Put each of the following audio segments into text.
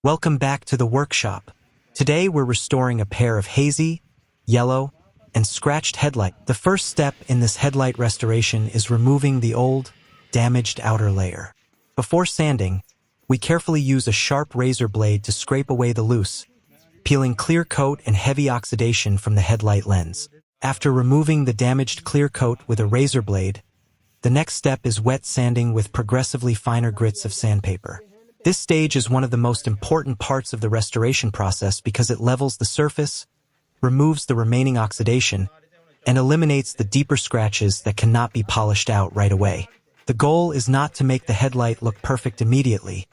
Welcome back to the workshop. Today we're restoring a pair of hazy, yellow, and scratched headlight. The first step in this headlight restoration is removing the old, damaged outer layer. Before sanding, we carefully use a sharp razor blade to scrape away the loose, peeling clear coat and heavy oxidation from the headlight lens. After removing the damaged clear coat with a razor blade, the next step is wet sanding with progressively finer grits of sandpaper. This stage is one of the most important parts of the restoration process because it levels the surface, removes the remaining oxidation, and eliminates the deeper scratches that cannot be polished out right away. The goal is not to make the headlight look perfect immediately,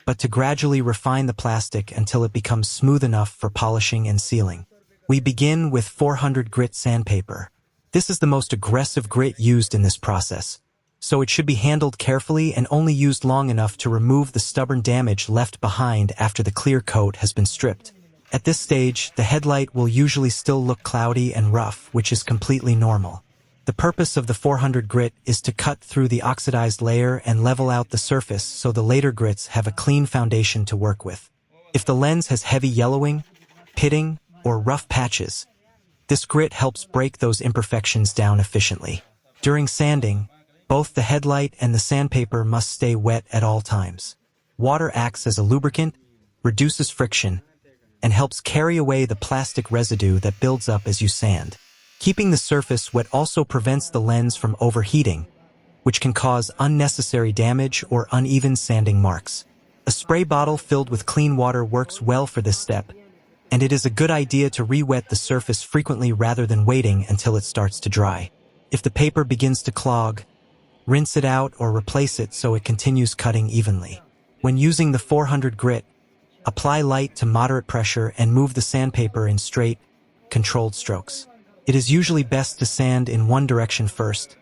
but to gradually refine the plastic until it becomes smooth enough for polishing and sealing. We begin with 400 grit sandpaper. This is the most aggressive grit used in this process, so it should be handled carefully and only used long enough to remove the stubborn damage left behind after the clear coat has been stripped. At this stage, the headlight will usually still look cloudy and rough, which is completely normal. The purpose of the 400 grit is to cut through the oxidized layer and level out the surface so the later grits have a clean foundation to work with. If the lens has heavy yellowing, pitting, or rough patches, this grit helps break those imperfections down efficiently. During sanding, both the headlight and the sandpaper must stay wet at all times. Water acts as a lubricant, reduces friction, and helps carry away the plastic residue that builds up as you sand. Keeping the surface wet also prevents the lens from overheating, which can cause unnecessary damage or uneven sanding marks. A spray bottle filled with clean water works well for this step, and it is a good idea to re-wet the surface frequently rather than waiting until it starts to dry. If the paper begins to clog, rinse it out or replace it so it continues cutting evenly. When using the 400 grit, apply light to moderate pressure and move the sandpaper in straight, controlled strokes. It is usually best to sand in one direction first,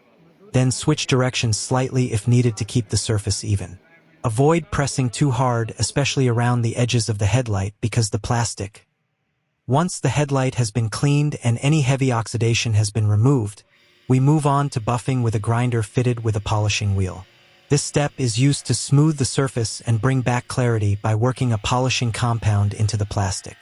then switch directions slightly if needed to keep the surface even. Avoid pressing too hard, especially around the edges of the headlight, because the plastic. Once the headlight has been cleaned and any heavy oxidation has been removed, we move on to buffing with a grinder fitted with a polishing wheel. This step is used to smooth the surface and bring back clarity by working a polishing compound into the plastic.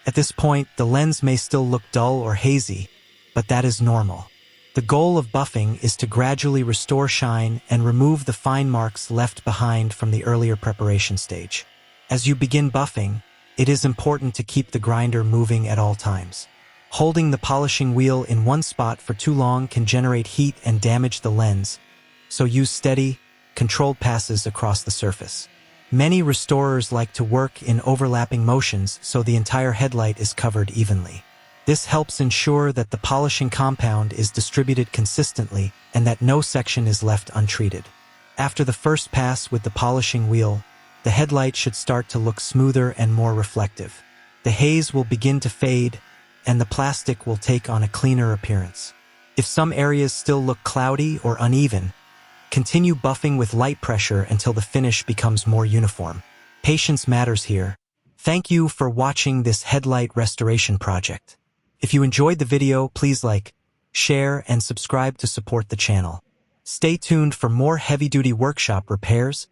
At this point, the lens may still look dull or hazy, but that is normal. The goal of buffing is to gradually restore shine and remove the fine marks left behind from the earlier preparation stage. As you begin buffing, it is important to keep the grinder moving at all times. Holding the polishing wheel in one spot for too long can generate heat and damage the lens, so use steady, controlled passes across the surface. Many restorers like to work in overlapping motions so the entire headlight is covered evenly. This helps ensure that the polishing compound is distributed consistently and that no section is left untreated. After the first pass with the polishing wheel, the headlight should start to look smoother and more reflective. The haze will begin to fade, and the plastic will take on a cleaner appearance. If some areas still look cloudy or uneven, continue buffing with light pressure until the finish becomes more uniform. Patience matters here. Thank you for watching this headlight restoration project. If you enjoyed the video, please like, share, and subscribe to support the channel. Stay tuned for more heavy-duty workshop repairs,